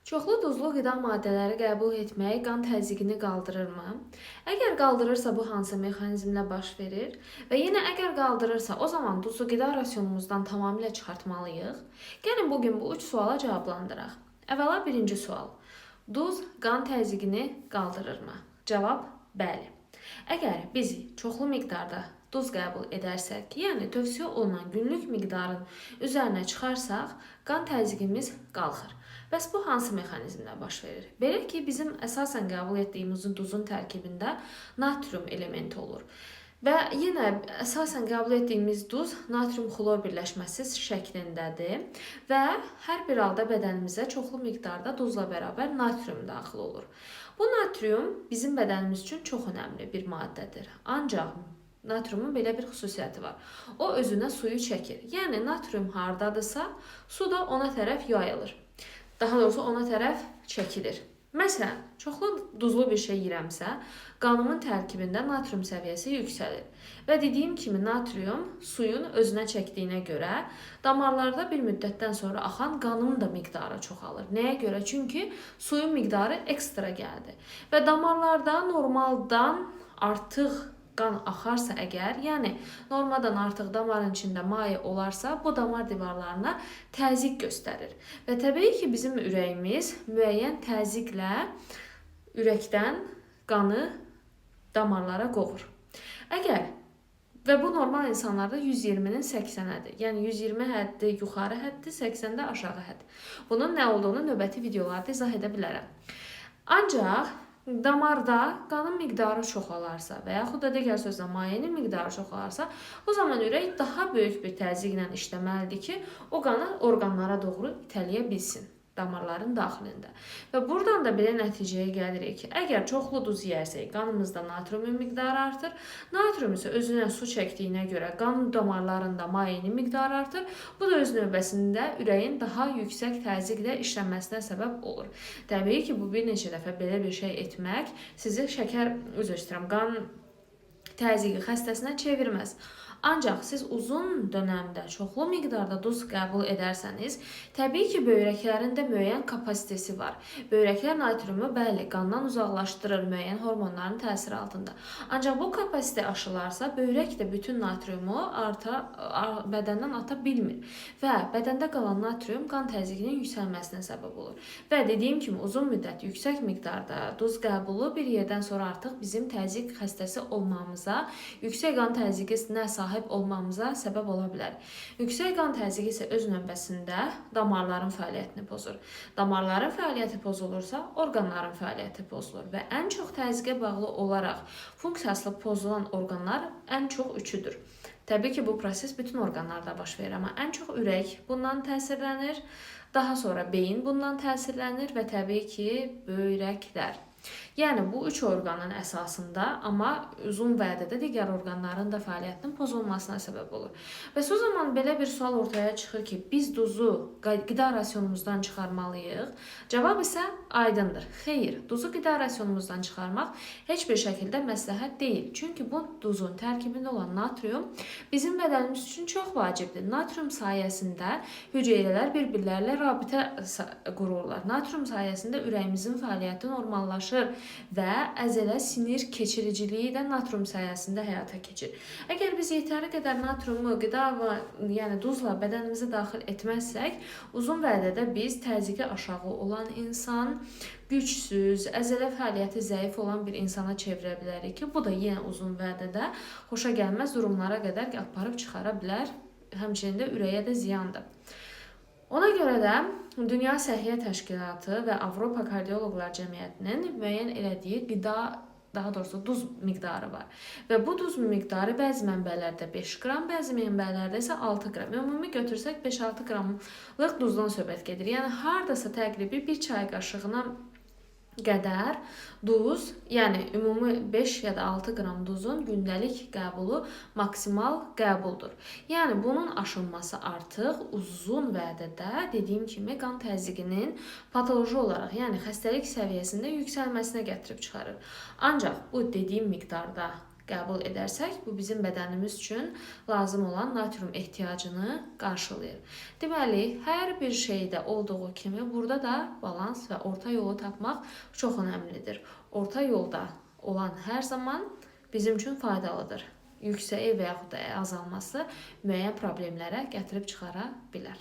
Çoxlu duzlu qida maddələri qəbul etmək qan təzyiqini qaldırırmı? Əgər qaldırırsa, bu hansı mexanizmlə baş verir? Və yenə əgər qaldırırsa, o zaman duzlu qida rasionumuzdan tamamilə çıxartmalıyıq? Gəlin bugün bu 3 suala cavablandıraq. Əvvəla birinci sual. Duz qan təzyiqini qaldırırmı? Cavab bəli. Əgər biz çoxlu miqdarda duz qəbul edərsək, yəni tövsiyə olunan günlük miqdarın üzərinə çıxarsaq, qan təzyiqimiz qalxır. Bəs bu hansı mexanizmlə baş verir? Belə ki, bizim əsasən qəbul etdiyimiz duzun tərkibində natrium elementi olur. Və yenə əsasən qəbul etdiyimiz duz natrium xlor birləşməsi şəklindədir və hər bir halda bədənimizə çoxlu miqdarda duzla bərabər natrium daxil olur. Bu natrium bizim bədənimiz üçün çox önəmli bir maddədir. Ancaq natriumun belə bir xüsusiyyəti var. O özünə suyu çəkir. Yəni natrium hardadırsa, su da ona tərəf yayılır. Daha doğrusu ona tərəf çəkilir. Məsələn, çoxlu duzlu bir şey yirəmsə, qanımın tərkibində natrium səviyyəsi yüksəlir. Və dediyim kimi natrium suyun özünə çəkdiyinə görə damarlarda bir müddətdən sonra axan qanın da miqdarı çoxalır. Nəyə görə? Çünki suyun miqdarı ekstra gəldi. Və damarlarda normaldan artıq qan axarsa əgər, yəni normadan artıq damarın içində maye olarsa, bu damar divarlarına təzyiq göstərir. Və təbii ki, bizim ürəyimiz müəyyən təzyiqlə ürəkdən qanı damarlara qovur. Və bu normal insanlarda 120-nin 80-ədir. Yəni 120 həddi yuxarı həddi, 80-də aşağı hədd. Bunun nə olduğunu növbəti videolarda izah edə bilərəm. Ancaq damarda qanın miqdarı çoxalarsa və yaxud da digər sözlə mayenin miqdarı çoxalarsa, o zaman ürək daha böyük bir təzyiqlə işləməlidir ki, o qanı orqanlara doğru itələyə bilsin damarların daxilində. Və buradan da belə nəticəyə gəlirik ki, əgər çoxlu duz yeyərsək, qanımızda natriumun miqdarı artır. Natrium isə özünə su çəkdiyinə görə qan damarlarında mayenin miqdarı artır. Bu da öz növbəsində ürəyin daha yüksək təzyiqlə işlənməsinə səbəb olur. Təbii ki, bu bir neçə dəfə belə bir şey etmək sizi qan təzyiqi xəstəsinə çevirməz. Ancaq siz uzun dönəmdə çoxlu miqdarda duz qəbul edərsəniz, təbii ki, böyrəklərində müəyyən kapasitesi var. Böyrəklər natriumu bəli, qandan uzaqlaşdırır müəyyən hormonların təsiri altında. Ancaq bu kapasite aşılarsa, böyrək də bütün natriumu bədəndən ata bilmir. Və bədəndə qalan natrium qan təzyiqinin yüksəlməsinə səbəb olur. Və dediyim kimi, uzun müddət yüksək miqdarda duz qəbulu bir yerdən sonra artıq bizim təzyiq xəstəsi olmamıza, yüksək qan təzyiqinə sahib olmamıza səbəb ola bilər. Yüksək qan təzyiqi isə öz növbəsində damarların fəaliyyətini pozur. Damarların fəaliyyəti pozulursa, orqanların fəaliyyəti pozulur və ən çox təzyiqə bağlı olaraq funksiyası pozulan orqanlar ən çox üçüdür. Təbii ki, bu proses bütün orqanlarda baş verir, amma ən çox ürək bundan təsirlənir, daha sonra beyin bundan təsirlənir və təbii ki, böyrəklər. Yəni, bu üç orqanın əsasında, amma uzun vədədə digər orqanların da fəaliyyətinin pozulmasına səbəb olur. Və o zaman belə bir sual ortaya çıxır ki, biz duzu qida rasionumuzdan çıxarmalıyıq. Cavab isə aydındır. Xeyr, duzu qida rasionumuzdan çıxarmaq heç bir şəkildə məsləhət deyil. Çünki bu duzun tərkibində olan natrium bizim bədənimiz üçün çox vacibdir. Natrium sayəsində hüceyrələr bir-birlərlə rabitə qururlar. Natrium sayəsində ürəyimizin fəaliyyəti normallaşır və əzələ sinir keçiriciliyi də natrium sayəsində həyata keçir. Əgər biz yetəri qədər natriumu qida və duzla bədənimizə daxil etməzsək, uzun vədədə biz təzyiqi aşağı olan insan, gücsüz, əzələ fəaliyyəti zəif olan bir insana çevirə bilərik ki, bu da yenə uzun vədədə xoşa gəlməz durumlara qədər aparıb çıxara bilər, həmçinin də ürəyə də ziyandır. Ona görə də Dünya Səhiyyə Təşkilatı və Avropa Kardioloqlar Cəmiyyətinin müəyyən elədiyi duz miqdarı var. Və bu duz miqdarı bəzi mənbələrdə 5 qram, bəzi mənbələrdə isə 6 qram. Ümumi götürsək 5-6 qramlıq duzdan söhbət gedir. Yəni, haradasa təqribi bir çay qaşığına qədər duz, yəni ümumi 5 ya da 6 qram duzun gündəlik qəbulu maksimal qəbuldur. Yəni bunun aşılması artıq uzun vədədə dediyim kimi qan təzyiqinin patoloji olaraq, yəni xəstəlik səviyyəsində yüksəlməsinə gətirib çıxarır. Ancaq bu dediyim miqdarda qəbul edərsək, bu bizim bədənimiz üçün lazım olan natrium ehtiyacını qarşılayır. Deməli, hər bir şeydə olduğu kimi burada da balans və orta yolu tapmaq çox önəmlidir. Orta yolda olan hər zaman bizim üçün faydalıdır. Yüksəyi və yaxud da azalması müəyyən problemlərə gətirib çıxara bilər.